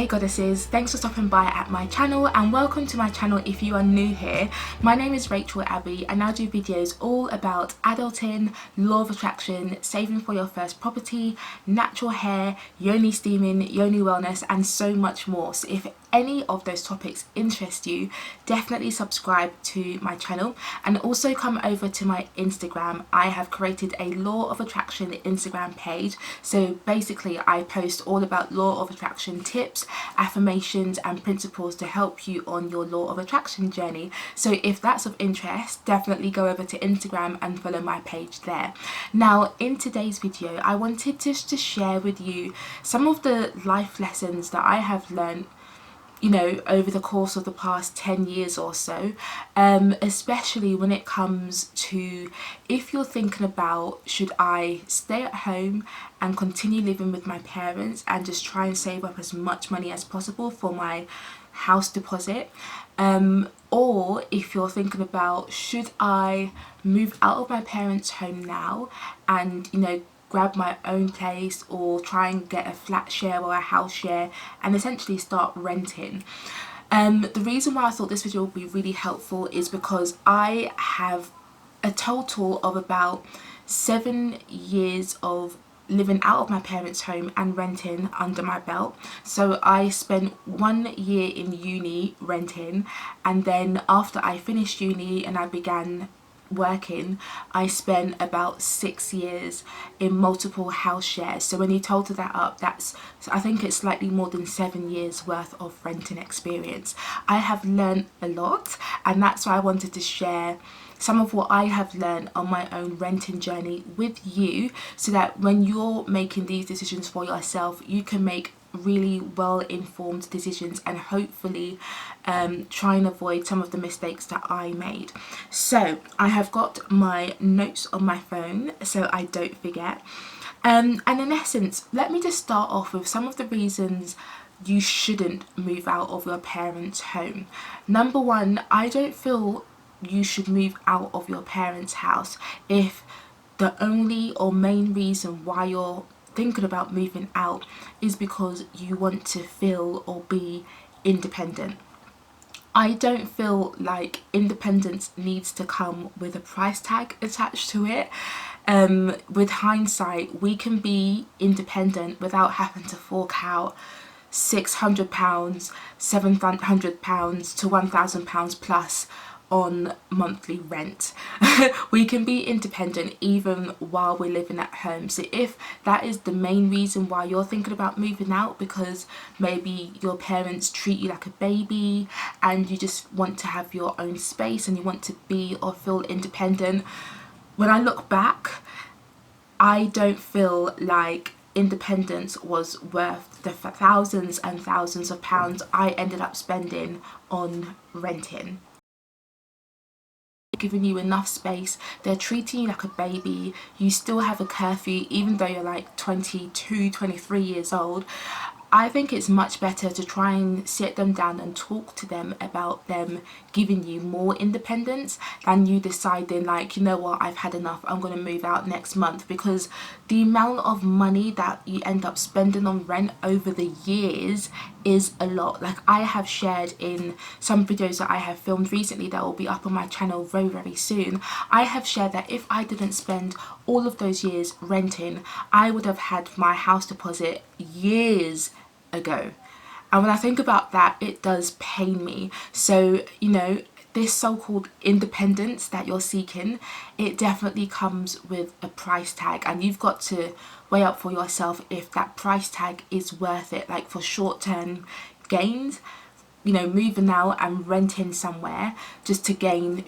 Hey goddesses, thanks for stopping by at my channel and welcome to my channel if you are new here. My name is Rachel Abbey and I do videos all about adulting, law of attraction, saving for your first property, natural hair, yoni steaming, yoni wellness and so much more. So if any of those topics interest you, definitely subscribe to my channel and also come over to my Instagram. I have created a law of attraction Instagram page. So basically I post all about law of attraction tips, affirmations and principles to help you on your law of attraction journey. So if that's of interest, definitely go over to Instagram and follow my page there. Now in today's video I wanted just to share with you some of the life lessons that I have learned, you know, over the course of the past 10 years or so, especially when it comes to if you're thinking about, should I stay at home and continue living with my parents and just try and save up as much money as possible for my house deposit, or if you're thinking about, should I move out of my parents' home now and, you know, grab my own place or try and get a flat share or a house share and essentially start renting. The reason why I thought this video would be really helpful is because I have a total of about 7 years of living out of my parents' home and renting under my belt. So I spent 1 year in uni renting, and then after I finished uni and I began working, I spent about 6 years in multiple house shares. So when you total that up, that's, I think it's slightly more than 7 years worth of renting experience. I have learned a lot, and that's why I wanted to share some of what I have learned on my own renting journey with you, so that when you're making these decisions for yourself, you can make really well informed decisions and hopefully try and avoid some of the mistakes that I made. So I have got my notes on my phone so I don't forget, and in essence, let me just start off with some of the reasons you shouldn't move out of your parents' home. Number one, I don't feel you should move out of your parents' house if the only or main reason why you're thinking about moving out is because you want to feel or be independent. I don't feel like independence needs to come with a price tag attached to it. With hindsight, we can be independent without having to fork out £600, £700 to £1,000 plus on monthly rent. We can be independent even while we're living at home. So if that is the main reason why you're thinking about moving out, because maybe your parents treat you like a baby and you just want to have your own space and you want to be or feel independent, when I look back, I don't feel like independence was worth the thousands and thousands of pounds I ended up spending on renting. Giving you enough space, they're treating you like a baby, you still have a curfew even though you're like 22, 23 years old. I think it's much better to try and sit them down and talk to them about them giving you more independence than you deciding like, you know what, I've had enough, I'm going to move out next month. Because the amount of money that you end up spending on rent over the years is a lot. Like I have shared in some videos that I have filmed recently that will be up on my channel very, very soon. I have shared that if I didn't spend all of those years renting, I would have had my house deposit years ago. And when I think about that, it does pain me. So, you know, this so-called independence that you're seeking, it definitely comes with a price tag, and you've got to weigh up for yourself if that price tag is worth it. Like for short-term gains, you know, moving out and renting somewhere just to gain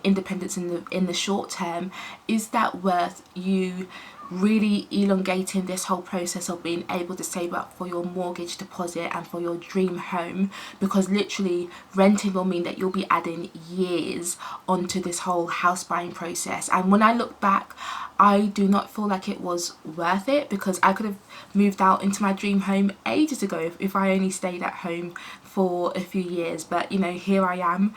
independence in the short term, is that worth you really elongating this whole process of being able to save up for your mortgage deposit and for your dream home? Because literally renting will mean that you'll be adding years onto this whole house buying process. And when I look back, I do not feel like it was worth it, because I could have moved out into my dream home ages ago if I only stayed at home for a few years. But you know, here I am,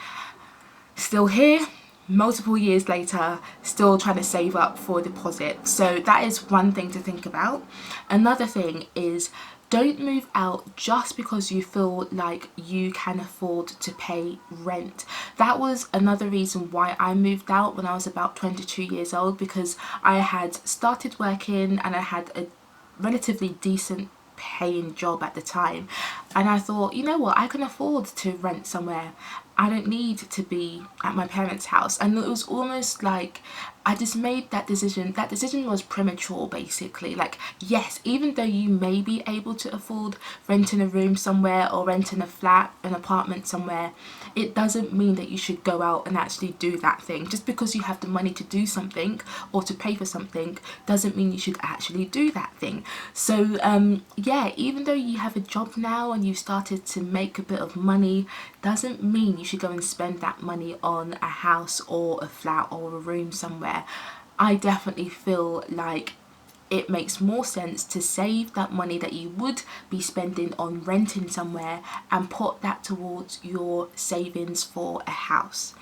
still here multiple years later, still trying to save up for a deposit. So that is one thing to think about. Another thing is, Don't move out just because you feel like you can afford to pay rent. That was another reason why I moved out when I was about 22 years old, because I had started working and I had a relatively decent paying job at the time, and I thought, you know what, I can afford to rent somewhere. I don't need to be at my parents' house. And it was almost like I just made that decision. That decision was premature, basically. Like, yes, even though you may be able to afford renting a room somewhere or renting a flat, an apartment somewhere, it doesn't mean that you should go out and actually do that thing. Just because you have the money to do something or to pay for something doesn't mean you should actually do that thing. So yeah, even though you have a job now and you've started to make a bit of money, doesn't mean you should go and spend that money on a house or a flat or a room somewhere. I definitely feel like it makes more sense to save that money that you would be spending on renting somewhere and put that towards your savings for a house.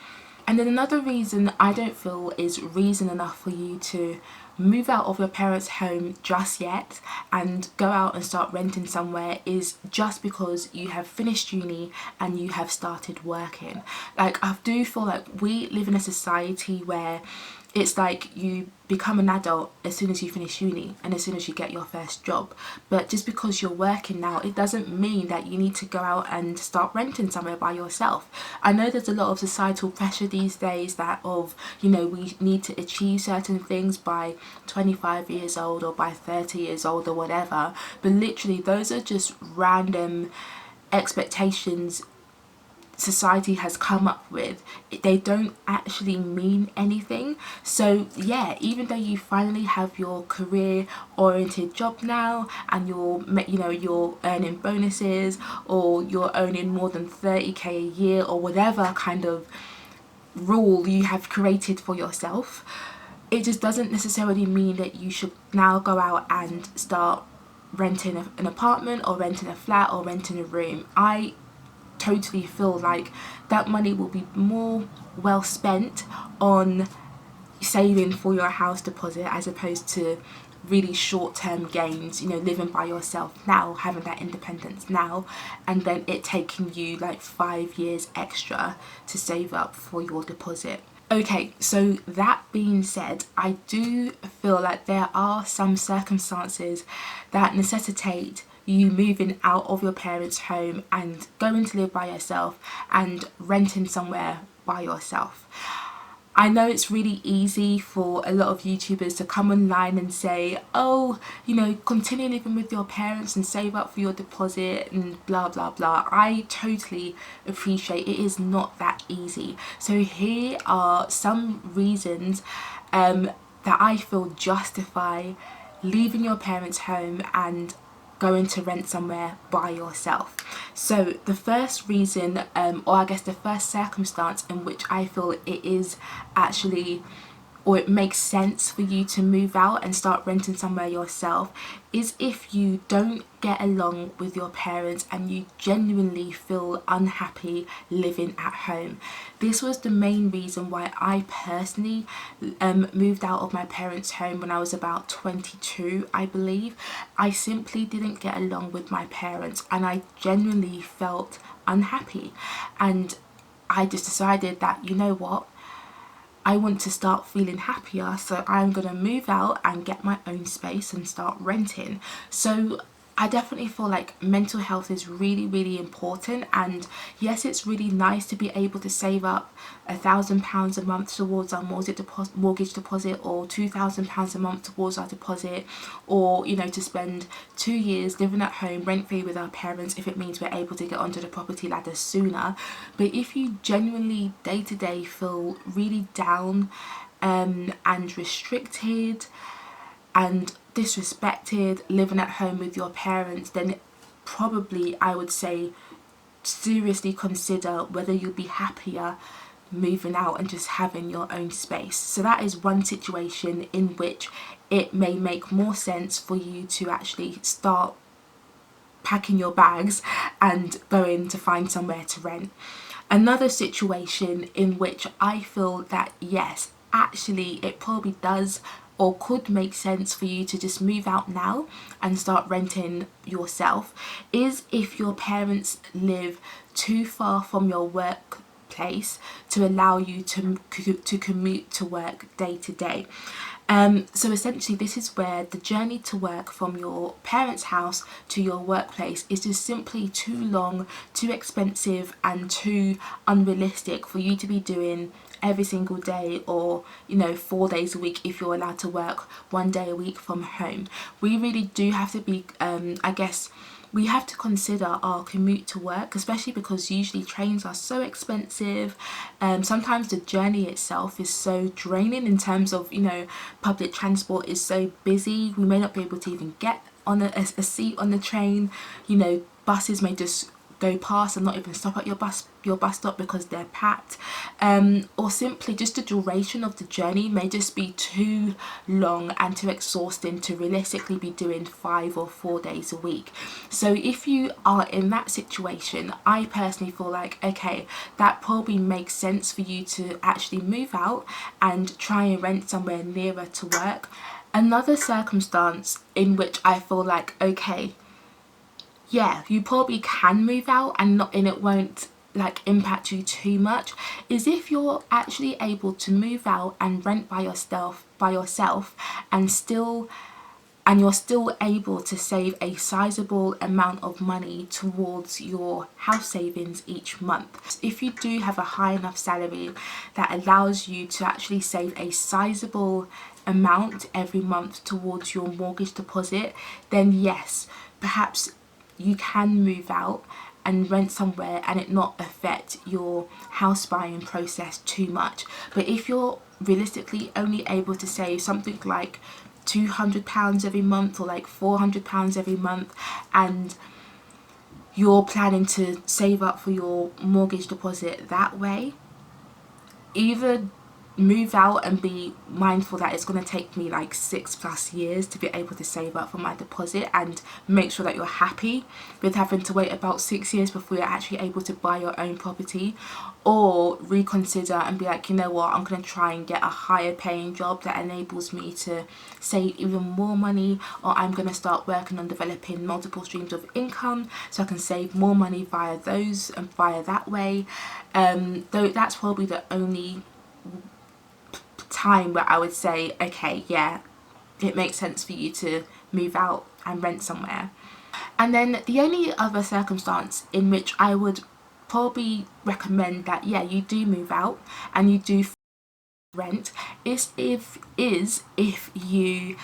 And then another reason I don't feel is reason enough for you to move out of your parents' home just yet and go out and start renting somewhere is just because you have finished uni and you have started working. Like, I do feel like we live in a society where it's like you become an adult as soon as you finish uni and as soon as you get your first job. But just because you're working now, it doesn't mean that you need to go out and start renting somewhere by yourself. I know there's a lot of societal pressure these days that of, you know, we need to achieve certain things by 25 years old or by 30 years old or whatever, but literally those are just random expectations society has come up with. They don't actually mean anything. So yeah, even though you finally have your career oriented job now and you're earning bonuses or you're earning more than 30k a year or whatever kind of rule you have created for yourself, it just doesn't necessarily mean that you should now go out and start renting an apartment or renting a flat or renting a room. I totally feel like that money will be more well spent on saving for your house deposit as opposed to really short-term gains, you know, living by yourself now, having that independence now, and then it taking you like 5 years extra to save up for your deposit. Okay, so that being said, I do feel like there are some circumstances that necessitate you moving out of your parents' home and going to live by yourself and renting somewhere by yourself. I know it's really easy for a lot of YouTubers to come online and say, oh, you know, continue living with your parents and save up for your deposit and blah blah blah. I totally appreciate it is not that easy. So here are some reasons that I feel justify leaving your parents' home and going to rent somewhere by yourself. So the first reason, or I guess the first circumstance in which I feel it is actually, or it makes sense for you to move out and start renting somewhere yourself, is if you don't get along with your parents and you genuinely feel unhappy living at home. This was the main reason why I personally moved out of my parents' home when I was about 22, I believe. I simply didn't get along with my parents and I genuinely felt unhappy, and I just decided that, you know what, I want to start feeling happier, so I'm gonna move out and get my own space and start renting. So I definitely feel like mental health is really, really important, and yes, it's really nice to be able to save up £1,000 a month towards our mortgage deposit, or £2,000 a month towards our deposit, or, you know, to spend 2 years living at home rent free with our parents if it means we're able to get onto the property ladder sooner. But if you genuinely day to day feel really down and restricted and disrespected living at home with your parents, then probably, I would say, seriously consider whether you'll be happier moving out and just having your own space. So that is one situation in which it may make more sense for you to actually start packing your bags and going to find somewhere to rent. Another situation in which I feel that yes, actually it probably does or could make sense for you to just move out now and start renting yourself is if your parents live too far from your workplace to allow you to commute to work day to day. So essentially this is where the journey to work from your parents' house to your workplace is just simply too long, too expensive and too unrealistic for you to be doing every single day, or 4 days a week if you're allowed to work 1 day a week from home. We really do have to be we have to consider our commute to work, especially because usually trains are so expensive. Sometimes the journey itself is so draining in terms of, public transport is so busy. We may not be able to even get on a seat on the train. Buses may just go past and not even stop at your bus stop because they're packed, or simply just the duration of the journey may just be too long and too exhausting to realistically be doing 5 or 4 days a week. So if you are in that situation, I personally feel like, okay, that probably makes sense for you to actually move out and try and rent somewhere nearer to work. Another circumstance in which I feel like, okay, yeah, you probably can move out and it won't impact you too much, is if you're actually able to move out and rent by yourself and you're still able to save a sizable amount of money towards your house savings each month. If you do have a high enough salary that allows you to actually save a sizable amount every month towards your mortgage deposit, then yes, perhaps you can move out and rent somewhere and it not affect your house buying process too much. But if you're realistically only able to save something like £200 every month or £400 every month, and you're planning to save up for your mortgage deposit that way, either move out and be mindful that it's going to take me 6+ years to be able to save up for my deposit, and make sure that you're happy with having to wait about 6 years before you're actually able to buy your own property, or reconsider and be like, you know what, I'm going to try and get a higher paying job that enables me to save even more money, or I'm going to start working on developing multiple streams of income so I can save more money via those and via that way. Though that's probably the only time where I would say, okay, yeah, it makes sense for you to move out and rent somewhere. And then the only other circumstance in which I would probably recommend that, yeah, you do move out and you do rent is if you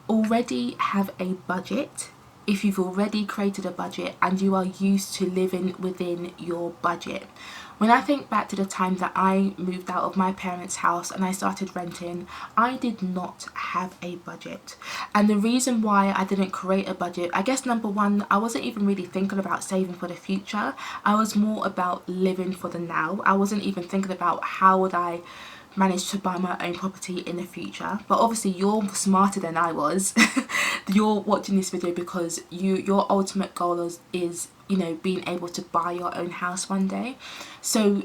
already have a budget, if you've already created a budget and you are used to living within your budget. When I think back to the time that I moved out of my parents' house and I started renting, I did not have a budget. And the reason why I didn't create a budget, I guess number one, I wasn't even really thinking about saving for the future. I was more about living for the now. I wasn't even thinking about how would I manage to buy my own property in the future. But obviously you're smarter than I was. You're watching this video because your ultimate goal is being able to buy your own house one day. So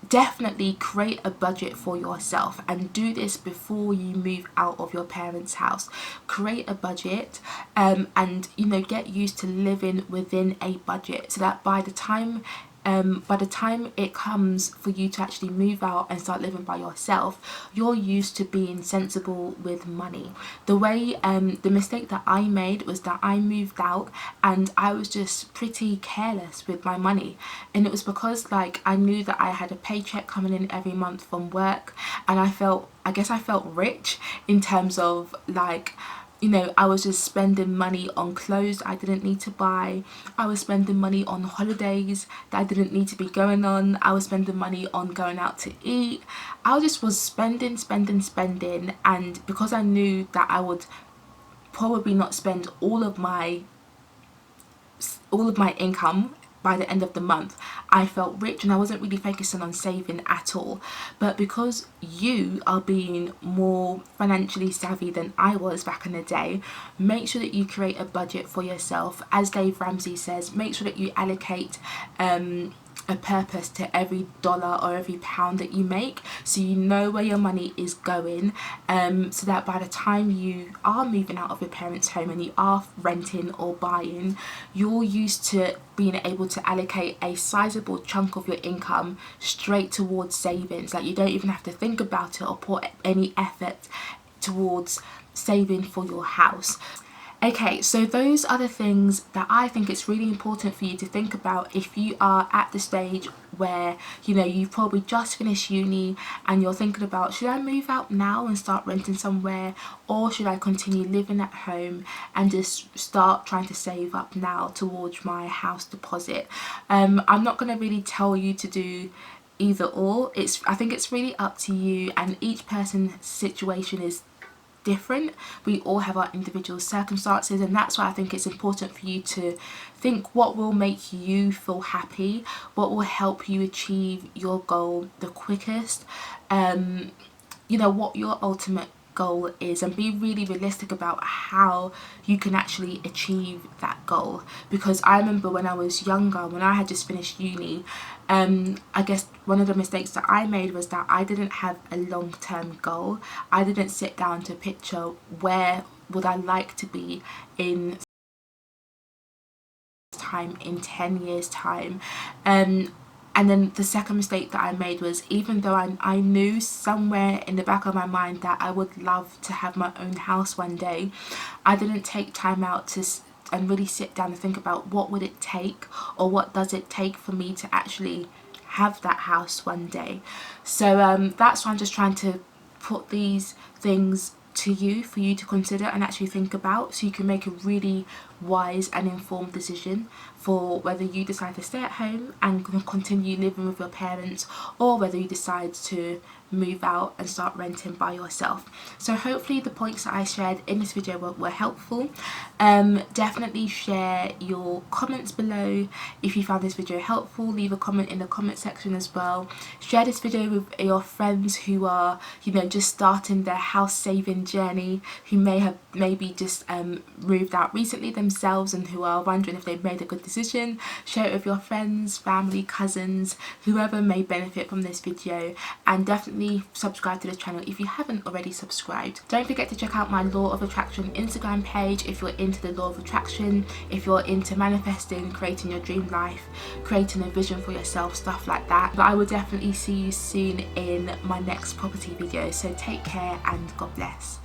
definitely create a budget for yourself and do this before you move out of your parents' house. Create a budget and get used to living within a budget, so that by the time it comes for you to actually move out and start living by yourself, you're used to being sensible with money. The mistake that I made was that I moved out and I was just pretty careless with my money, and it was because I knew that I had a paycheck coming in every month from work, and I felt rich in terms of I was just spending money on clothes I didn't need to buy. I was spending money on holidays that I didn't need to be going on. I was spending money on going out to eat. I just was spending, and because I knew that I would probably not spend all of my income by the end of the month, I felt rich and I wasn't really focusing on saving at all. But because you are being more financially savvy than I was back in the day, make sure that you create a budget for yourself. As Dave Ramsey says, make sure that you allocate a purpose to every dollar or every pound that you make, so you know where your money is going, so that by the time you are moving out of your parents' home and you are renting or buying, you're used to being able to allocate a sizable chunk of your income straight towards savings. Like, you don't even have to think about it or put any effort towards saving for your house. Okay, so those are the things that I think it's really important for you to think about if you are at the stage where, you know, you've probably just finished uni and you're thinking about, should I move out now and start renting somewhere, or should I continue living at home and just start trying to save up now towards my house deposit? I'm not going to really tell you to do either or. I think it's really up to you, and each person's situation is different. We all have our individual circumstances, and that's why I think it's important for you to think what will make you feel happy, what will help you achieve your goal the quickest, you know, what your ultimate goal is, and be really realistic about how you can actually achieve that goal. Because I remember when I was younger, when I had just finished uni, I guess one of the mistakes that I made was that I didn't have a long-term goal. I didn't sit down to picture where would I like to be in time, in 10 years time. And then the second mistake that I made was, even though I knew somewhere in the back of my mind that I would love to have my own house one day, I didn't take time out to and really sit down and think about what would it take, or what does it take for me to actually have that house one day. So that's why I'm just trying to put these things to you for you to consider and actually think about, so you can make a really wise and informed decision for whether you decide to stay at home and continue living with your parents, or whether you decide to move out and start renting by yourself. So hopefully the points that I shared in this video were helpful. Definitely share your comments below if you found this video helpful. Leave a comment in the comment section as well. Share this video with your friends who are, you know, just starting their house saving journey, who may have maybe just moved out recently themselves and who are wondering if they've made a good decision. Share it with your friends, family, cousins, whoever may benefit from this video, and definitely subscribe to the channel if you haven't already subscribed. Don't forget to check out my Law of Attraction Instagram page if you're into the Law of Attraction, if you're into manifesting, creating your dream life, creating a vision for yourself, stuff like that. But I will definitely see you soon in my next property video. So take care and God bless.